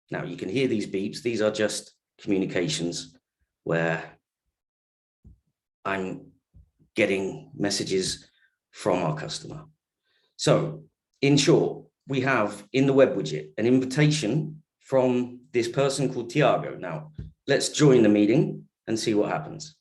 Now you can hear these beeps. These are just communications where I'm getting messages from our customer. So in short, we have in the web widget an invitation from this person called Tiago. Now let's join the meeting and see what happens.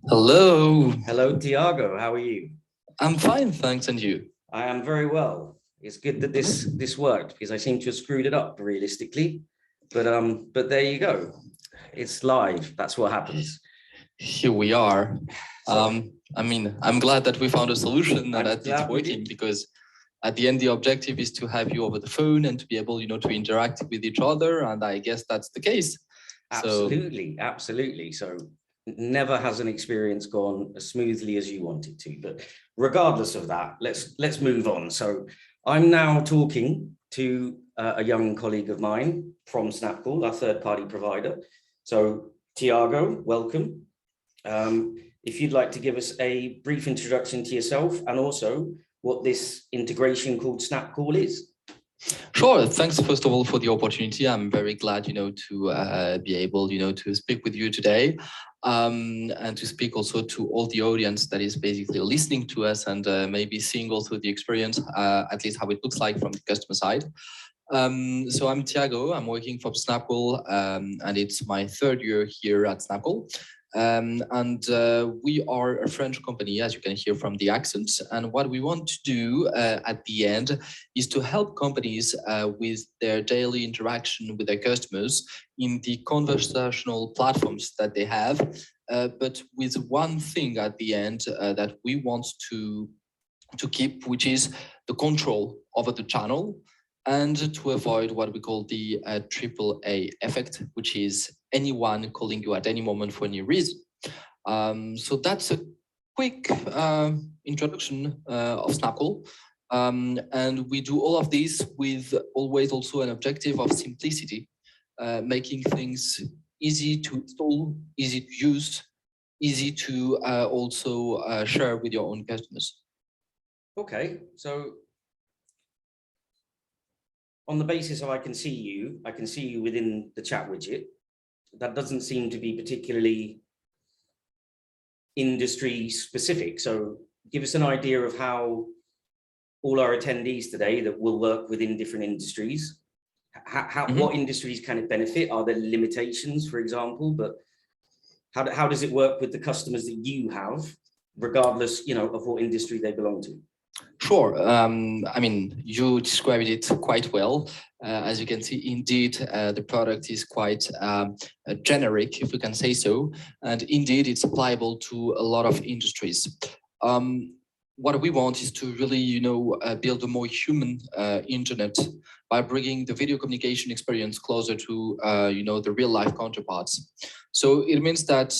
Hello. Hello, Tiago. How are you? I'm fine, thanks. And you? I am very well. It's good that this worked because I seem to have screwed it up realistically. But there you go. It's live. That's what happens. Here we are. I mean, I'm glad that we found a solution and that it's working, because at the end, the objective is to have you over the phone and to be able, to interact with each other. And I guess that's the case. Absolutely, absolutely. So never has an experience gone as smoothly as you want it to. But regardless of that, let's move on. So I'm now talking to a young colleague of mine from SnapCall, our third-party provider. So Tiago, welcome. If you'd like to give us a brief introduction to yourself and also what this integration called SnapCall is. Sure. Thanks, first of all, for the opportunity. I'm very glad, to be able, to speak with you today, and to speak also to all the audience that is basically listening to us and maybe seeing also the experience, at least how it looks like from the customer side. So I'm Tiago. I'm working for SnapCall, and it's my third year here at SnapCall. We are a French company, as you can hear from the accent. And what we want to do at the end is to help companies with their daily interaction with their customers in the conversational platforms that they have, but with one thing at the end that we want to keep, which is the control over the channel, and to avoid what we call the AAA effect, which is anyone calling you at any moment for any reason. So that's a quick introduction of SnapCall. And we do all of this with always also an objective of simplicity, making things easy to install, easy to use, easy to also share with your own customers. Okay, so on the basis of I can see you within the chat widget. That doesn't seem to be particularly industry specific. So give us an idea of how all our attendees today that will work within different industries, what industries can it benefit? Are there limitations, for example? But how does it work with the customers that you have, regardless, of what industry they belong to? Sure. I mean, you described it quite well. As you can see, indeed, the product is quite generic, if we can say so. And indeed, it's applicable to a lot of industries. What we want is to really, build a more human internet by bringing the video communication experience closer to, the real life counterparts. So it means that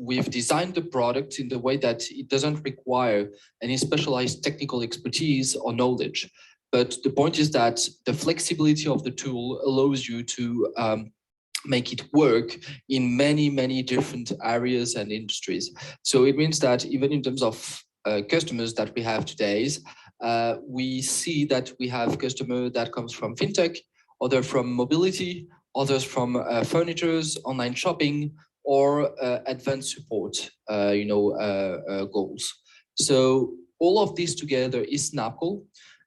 we've designed the product in the way that it doesn't require any specialized technical expertise or knowledge. But the point is that the flexibility of the tool allows you to make it work in many, many different areas and industries. So it means that even in terms of customers that we have today, we see that we have customers that comes from fintech, others from mobility, others from furnitures, online shopping, or advanced support, goals. So all of this together is SnapCall,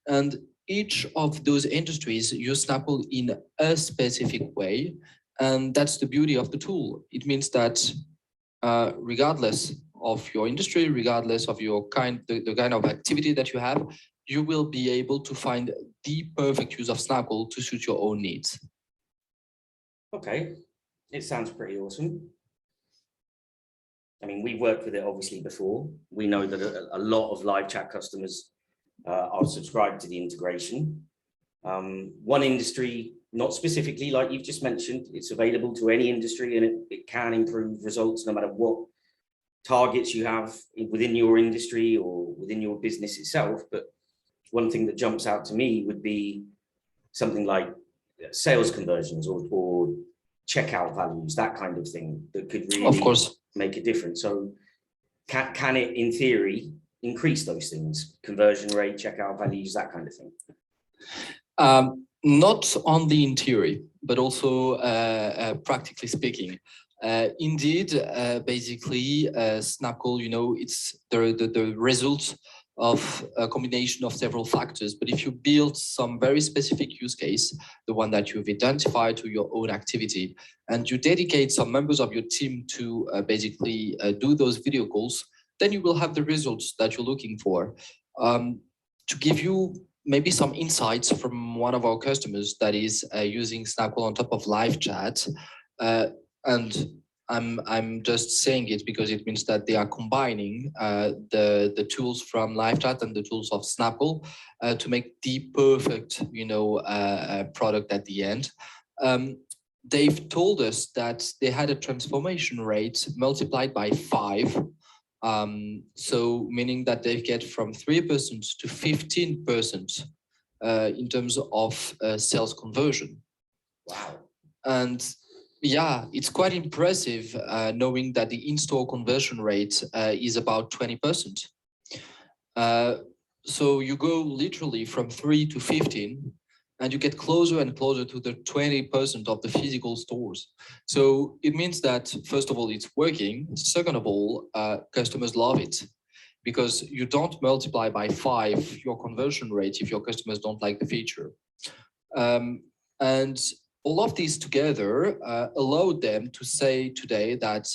and each of those industries use SnapCall in a specific way, and that's the beauty of the tool. It means that regardless of your industry, regardless of your the kind of activity that you have, you will be able to find the perfect use of SnapCall to suit your own needs. Okay, it sounds pretty awesome. I mean, we've worked with it obviously before. We know that a lot of live chat customers are subscribed to the integration. One industry, not specifically like you've just mentioned, it's available to any industry, and it can improve results no matter what targets you have within your industry or within your business itself. But one thing that jumps out to me would be something like sales conversions or checkout values, that kind of thing that could really, of course, make a difference. So can it, in theory, increase those things, conversion rate, checkout values, that kind of thing? Not only in theory, but also practically speaking. Indeed, basically, SnapCall, it's the result of a combination of several factors. But if you build some very specific use case, the one that you've identified to your own activity, and you dedicate some members of your team to basically do those video calls, then you will have the results that you're looking for. To give you maybe some insights from one of our customers that is using SnapCall on top of LiveChat, and I'm just saying it because it means that they are combining the tools from LiveChat and the tools of SnapCall to make the perfect, product at the end. They've told us that they had a transformation rate multiplied by 5. So meaning that they get from 3% to 15% in terms of sales conversion. Wow. And yeah, it's quite impressive knowing that the in-store conversion rate is about 20%. So you go literally from 3 to 15, and you get closer and closer to the 20% of the physical stores. So it means that, first of all, it's working. Second of all, customers love it, because you don't multiply by 5 your conversion rate if your customers don't like the feature. And all of these together allowed them to say today that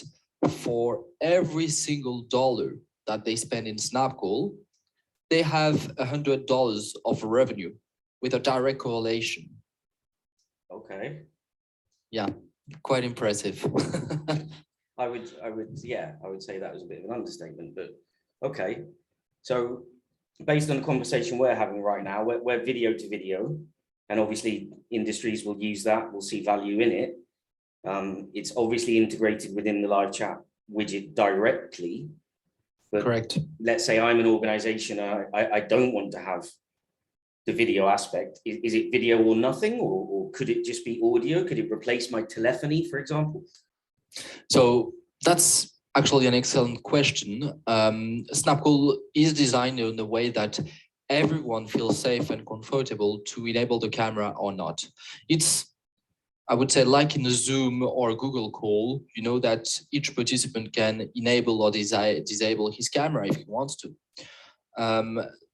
for every single dollar that they spend in SnapCall, they have $100 of revenue with a direct correlation. Okay. Yeah, quite impressive. I would say that was a bit of an understatement, but okay. So based on the conversation we're having right now, we're video to video, and obviously industries will use that, will see value in it. It's obviously integrated within the LiveChat widget directly. But correct. Let's say I'm an organization, I don't want to have the video aspect. Is it video or nothing, or could it just be audio? Could it replace my telephony, for example? So that's actually an excellent question. SnapCall is designed in a way that everyone feels safe and comfortable to enable the camera or not. It's, I would say, like in a Zoom or a Google call, that each participant can enable or disable his camera if he wants to.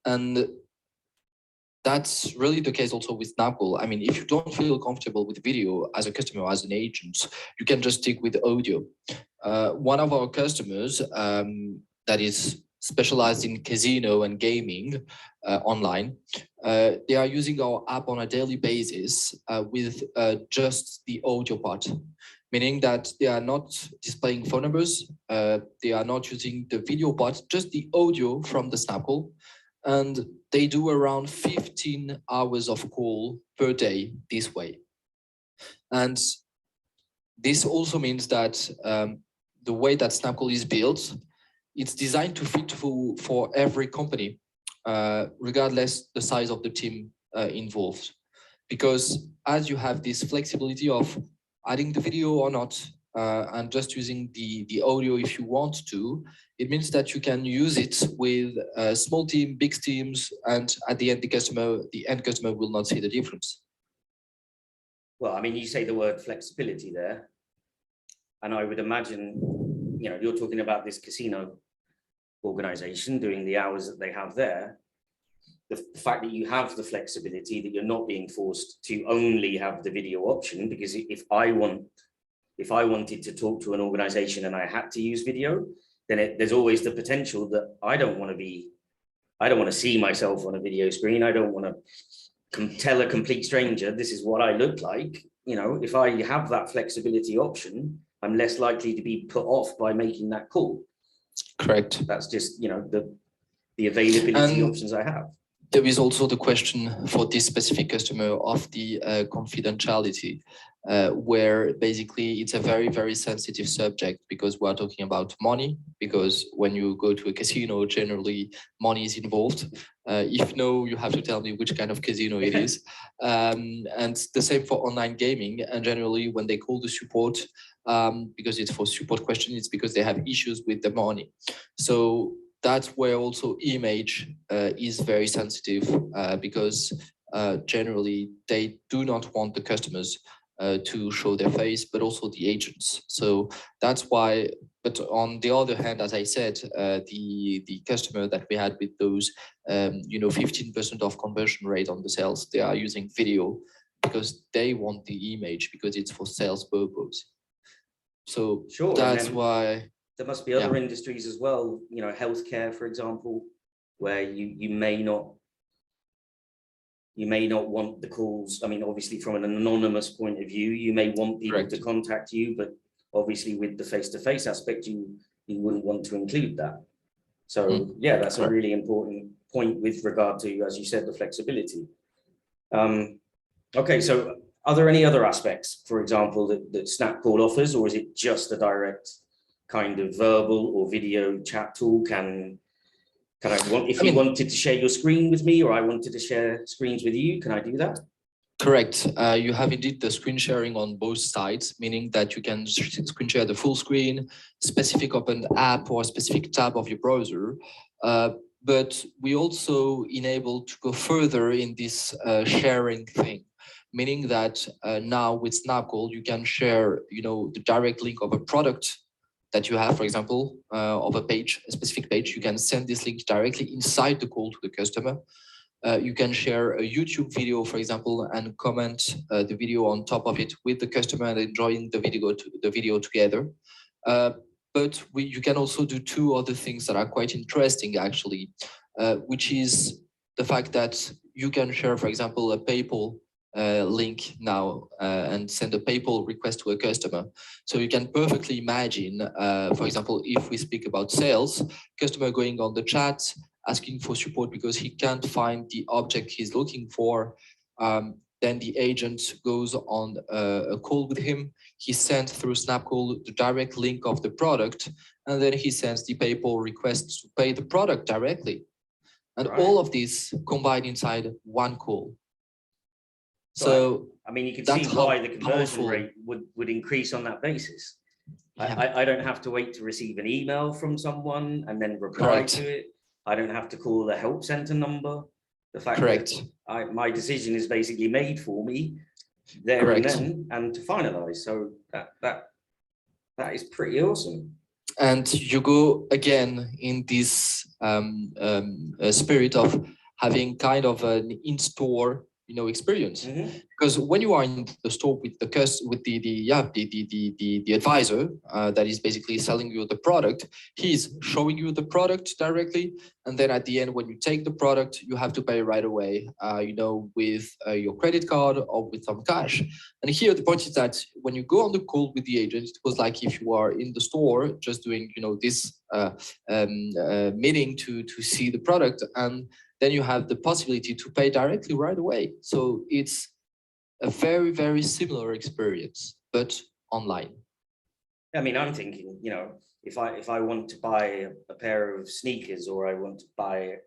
And that's really the case also with SnapCall. I mean, if you don't feel comfortable with video as a customer, as an agent, you can just stick with audio. One of our customers that is specialized in casino and gaming online, they are using our app on a daily basis with just the audio part, meaning that they are not displaying phone numbers, they are not using the video part, just the audio from the SnapCall. And they do around 15 hours of call per day this way. And this also means that the way that SnapCall is built, it's designed to fit for every company, regardless the size of the team involved. Because as you have this flexibility of adding the video or not, and just using the audio if you want to, it means that you can use it with a small team, big teams, and at the end, the end customer will not see the difference. Well, I mean, you say the word flexibility there, and I would imagine, you're talking about this casino organization doing the hours that they have there. The fact that you have the flexibility, that you're not being forced to only have the video option, because if I wanted to talk to an organization and I had to use video, then there's always the potential that I don't want to see myself on a video screen. I don't want to tell a complete stranger, this is what I look like. If I have that flexibility option, I'm less likely to be put off by making that call. Correct. That's just, the availability options I have. There is also the question for this specific customer of the confidentiality, where basically it's a very, very sensitive subject because we're talking about money, because when you go to a casino, generally money is involved. If no, you have to tell me which kind of casino it is. And the same for online gaming. And generally when they call the support, because it's for support question, it's because they have issues with the money. So that's where also image is very sensitive because generally they do not want the customers to show their face, but also the agents. So that's why, but on the other hand, as I said, the customer that we had with those, 15% of conversion rate on the sales, they are using video because they want the image because it's for sales purpose. So sure, that's why. There must be other industries as well, healthcare, for example, where you may not want the calls. I mean, obviously from an anonymous point of view, you may want people to contact you, but obviously with the face-to-face aspect, you wouldn't want to include that. So yeah, that's a really important point with regard to, as you said, the flexibility. Okay, so are there any other aspects, for example, that SnapCall offers, or is it just a direct kind of verbal or video chat tool? If you wanted to share your screen with me, or I wanted to share screens with you, can I do that? Correct. You have indeed the screen sharing on both sides, meaning that you can screen share the full screen, specific open app or specific tab of your browser. But we also enable to go further in this sharing thing, meaning that now with SnapCall, you can share, the direct link of a product that you have, for example, of a page, a specific page. You can send this link directly inside the call to the customer. You can share a YouTube video, for example, and comment the video on top of it with the customer and enjoying the video together. But you can also do two other things that are quite interesting, actually, which is the fact that you can share, for example, a PayPal link now and send a PayPal request to a customer. So you can perfectly imagine, for example, if we speak about sales, customer going on the chat, asking for support because he can't find the object he's looking for. Then the agent goes on a call with him. He sends through SnapCall the direct link of the product, and then he sends the PayPal request to pay the product directly. And all of this combined inside one call. So I mean, you can see why the conversion rate would increase on that basis. Yeah. I don't have to wait to receive an email from someone and then reply to it. I don't have to call the help center number. The fact that my decision is basically made for me there and then, and to finalize. So that is pretty awesome. And you go again in this spirit of having kind of an in-store experience, because when you are in the store with the advisor that is basically selling you the product, he's showing you the product directly, and then at the end when you take the product you have to pay right away, with your credit card or with some cash. And here the point is that when you go on the call with the agent, it was like if you are in the store just doing this meeting to see the product, and then you have the possibility to pay directly right away. So it's a very, very similar experience, but online. I mean, I'm thinking, if I want to buy a pair of sneakers, or I want to buy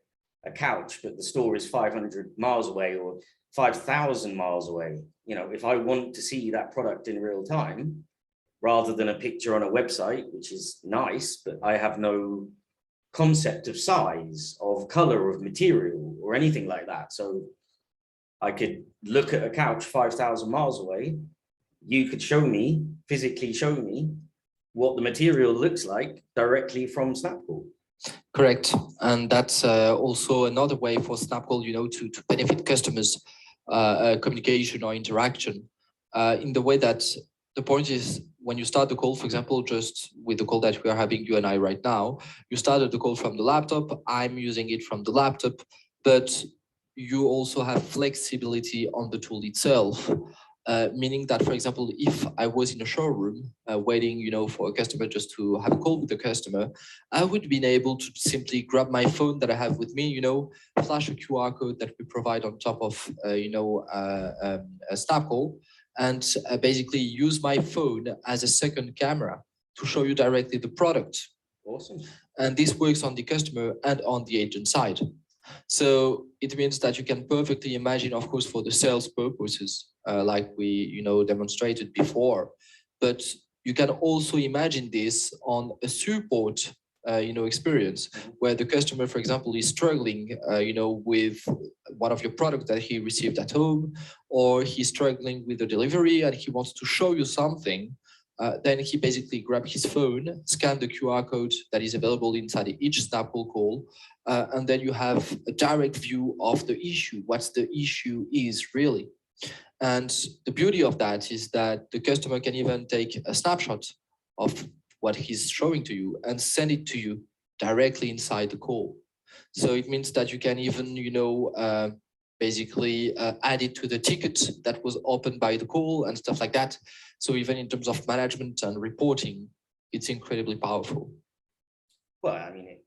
a couch, but the store is 500 miles away or 5,000 miles away, if I want to see that product in real time, rather than a picture on a website, which is nice, but I have no concept of size, of color, of material, or anything like that. So I could look at a couch 5,000 miles away. You could physically show me what the material looks like directly from SnapCall. Correct. And that's also another way for SnapCall, to benefit customers' communication or interaction in the way that the point is, when you start the call, for example, just with the call that we are having, you and I right now, you started the call from the laptop, I'm using it from the laptop, but you also have flexibility on the tool itself. meaning that, for example, if I was in a showroom waiting, for a customer just to have a call with the customer, I would be able to simply grab my phone that I have with me, flash a QR code that we provide on top of, a SnapCall, and basically use my phone as a second camera to show you directly the product. Awesome. And this works on the customer and on the agent side. So it means that you can perfectly imagine, of course, for the sales purposes, like we, demonstrated before, but you can also imagine this on a support, experience where the customer, for example, is struggling, with one of your products that he received at home, or he's struggling with the delivery and he wants to show you something. Then he basically grabs his phone, scan the QR code that is available inside each SnapCall call, and then you have a direct view of the issue, what the issue is really. And the beauty of that is that the customer can even take a snapshot of what he's showing to you and send it to you directly inside the call. So it means that you can even, basically add it to the ticket that was opened by the call and stuff like that. So even in terms of management and reporting, it's incredibly powerful. Well, I mean,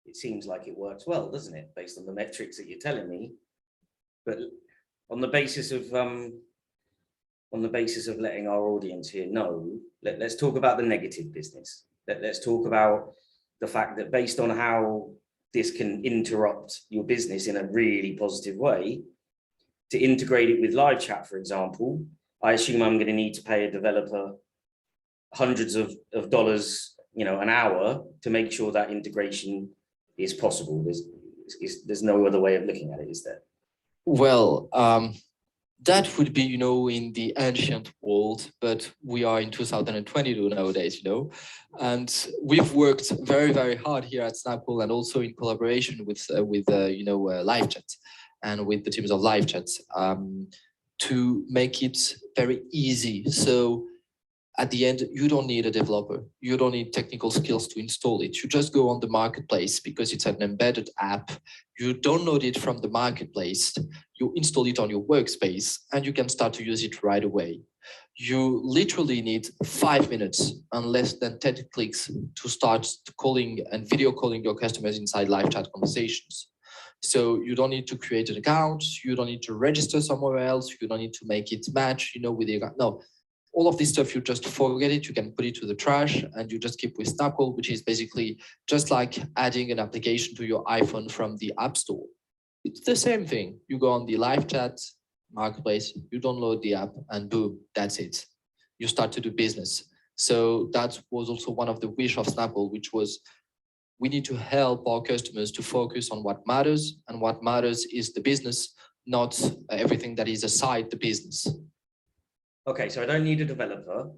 it seems like it works well, doesn't it, based on the metrics that you're telling me? But on the basis of letting our audience here know, let's talk about the negative business. Let's talk about the fact that based on how this can interrupt your business in a really positive way, to integrate it with live chat, for example, I assume I'm going to need to pay a developer hundreds of dollars, an hour to make sure that integration is possible. There's no other way of looking at it, is there? Well, that would be, in the ancient world, but we are in 2022 nowadays, and we've worked very, very hard here at SnapCall and also in collaboration with LiveChat and with the teams of LiveChat to make it very easy. So at the end, you don't need a developer. You don't need technical skills to install it. You just go on the marketplace because it's an embedded app. You download it from the marketplace. You install it on your workspace and you can start to use it right away. You literally need 5 minutes and less than 10 clicks to start calling and video calling your customers inside live chat conversations. So you don't need to create an account. You don't need to register somewhere else. You don't need to make it match, with the account. No. All of this stuff, you just forget it, you can put it to the trash and you just keep with SnapCall, which is basically just like adding an application to your iPhone from the App Store. It's the same thing. You go on the live chat marketplace, you download the app and boom, that's it. You start to do business. So that was also one of the wish of SnapCall, which was we need to help our customers to focus on what matters, and what matters is the business, not everything that is aside the business. Okay, so I don't need a developer.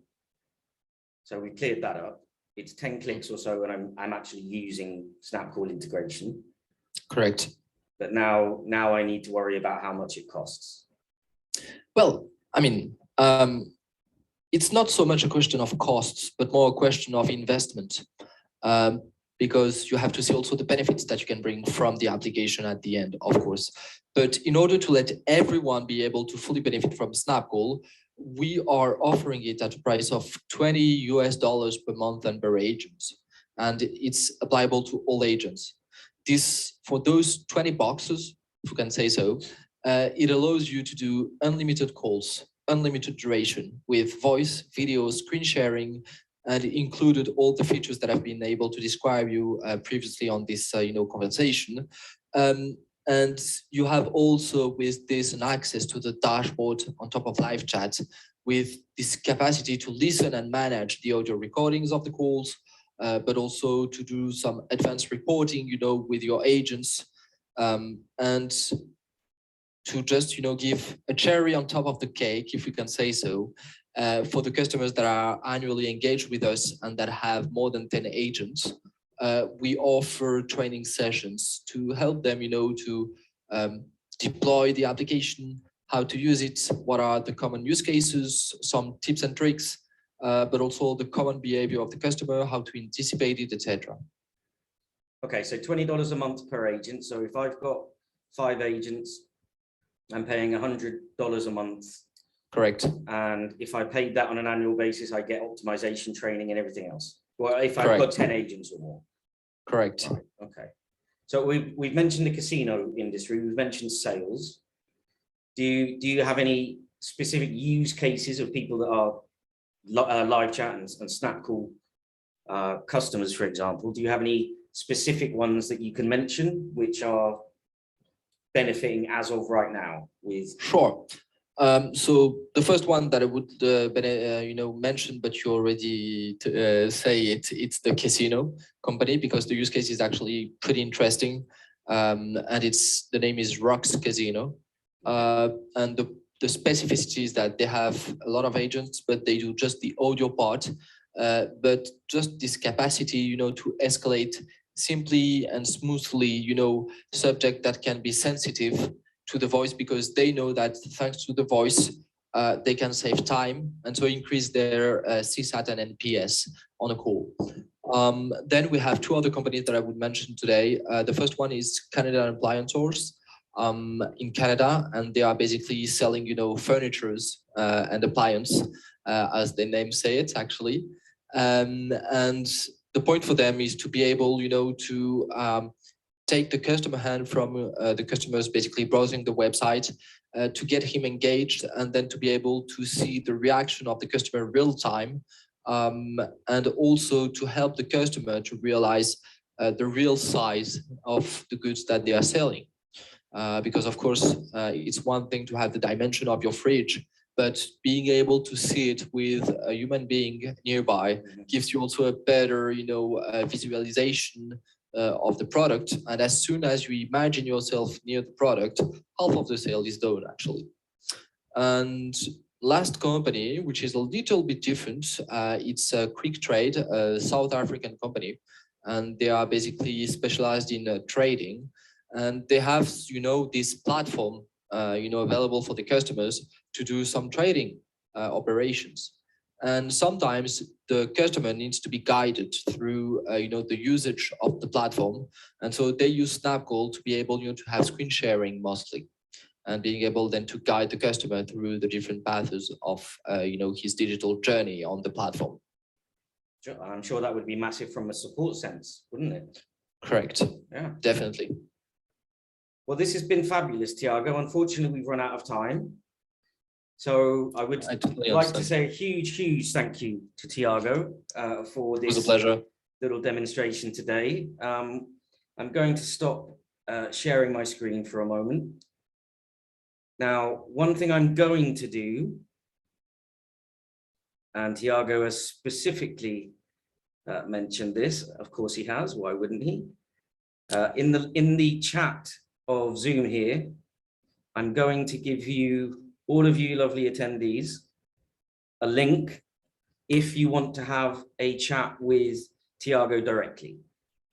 So we cleared that up. It's 10 clicks or so, and I'm actually using SnapCall integration. Correct. But now I need to worry about how much it costs. Well, I mean, it's not so much a question of costs, but more a question of investment, because you have to see also the benefits that you can bring from the application at the end, of course. But in order to let everyone be able to fully benefit from SnapCall, we are offering it at a price of $20 per month and per agent, and it's applicable to all agents. This, for those 20 boxes, if you can say so, it allows you to do unlimited calls, unlimited duration with voice, video, screen sharing, and included all the features that I've been able to describe you previously on this conversation. And you have also with this an access to the dashboard on top of live chat with this capacity to listen and manage the audio recordings of the calls, but also to do some advanced reporting, with your agents, and to just, give a cherry on top of the cake, if we can say so, for the customers that are annually engaged with us and that have more than 10 agents. We offer training sessions to help them, to deploy the application, how to use it, what are the common use cases, some tips and tricks, but also the common behavior of the customer, how to anticipate it, etc. Okay, so $20 a month per agent. So if I've got 5 agents, I'm paying $100 a month Correct. And if I paid that on an annual basis, I get optimization training and everything else. Well, if I've got Correct. 10 agents or more. Correct. Right, okay. So we've mentioned the casino industry, we've mentioned sales. Do you have any specific use cases of people that are LiveChat and SnapCall customers, for example? Do you have any specific ones that you can mention which are benefiting as of right now with? Sure. So the first one that I would mention, but you already say it, it's the casino company, because the use case is actually pretty interesting. And the name is Rocks Casino. And the specificity is that they have a lot of agents, but they do just the audio part, but just this capacity, to escalate simply and smoothly, subject that can be sensitive to the voice, because they know that thanks to the voice, they can save time and so increase their CSAT and NPS on a call. Then we have two other companies that I would mention today. The first one is Canada Appliance Source in Canada, and they are basically selling, furnitures and appliance, as the name say it actually. And the point for them is to be able, to take the customer hand from the customers basically browsing the website to get him engaged, and then to be able to see the reaction of the customer real time, and also to help the customer to realize the real size of the goods that they are selling. Because of course, it's one thing to have the dimension of your fridge, but being able to see it with a human being nearby gives you also a better, visualization of the product. And as soon as you imagine yourself near the product, half of the sale is done actually. And last company, which is a little bit different, it's a Quick Trade, a South African company, and they are basically specialized in trading. And they have, this platform, available for the customers to do some trading operations. And sometimes the customer needs to be guided through, the usage of the platform. And so they use SnapCall to be able, to have screen sharing mostly, and being able then to guide the customer through the different paths of, his digital journey on the platform. I'm sure that would be massive from a support sense, wouldn't it? Correct. Yeah, definitely. Well, this has been fabulous, Tiago. Unfortunately, we've run out of time. So I would like to say a huge thank you to Tiago for this it was a pleasure. Little demonstration today. I'm going to stop sharing my screen for a moment. Now, one thing I'm going to do, and Tiago has specifically mentioned this, of course he has, why wouldn't he? In the chat of Zoom here, I'm going to give you, all of you lovely attendees, a link if you want to have a chat with Tiago directly.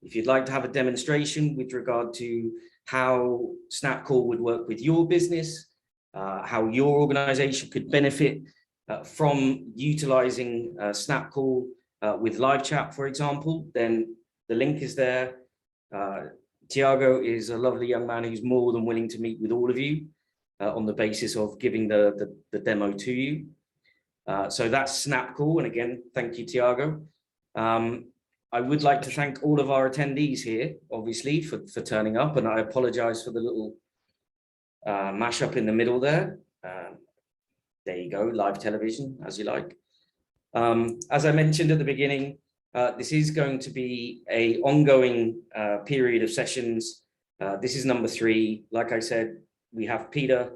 If you'd like to have a demonstration with regard to how SnapCall would work with your business, how your organization could benefit from utilizing SnapCall with LiveChat, for example, then the link is there. Tiago is a lovely young man who's more than willing to meet with all of you on the basis of giving the demo to you. So that's SnapCall. And again, thank you, Tiago. I would like to thank all of our attendees here, obviously, for turning up. And I apologize for the little mashup in the middle there. There you go, live television, as you like. As I mentioned at the beginning, this is going to be an ongoing period of sessions. This is number 3. Like I said, we have Peter,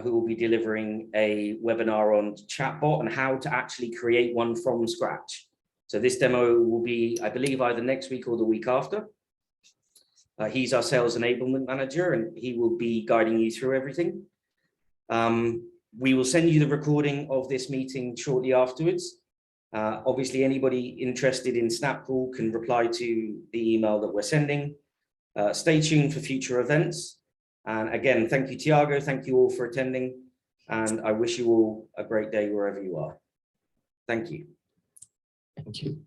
who will be delivering a webinar on chatbot and how to actually create one from scratch. So this demo will be, I believe, either next week or the week after. He's our sales enablement manager, and he will be guiding you through everything. We will send you the recording of this meeting shortly afterwards. Obviously, anybody interested in SnapCall can reply to the email that we're sending. Stay tuned for future events. And again, thank you, Tiago. Thank you all for attending. And I wish you all a great day wherever you are. Thank you. Thank you.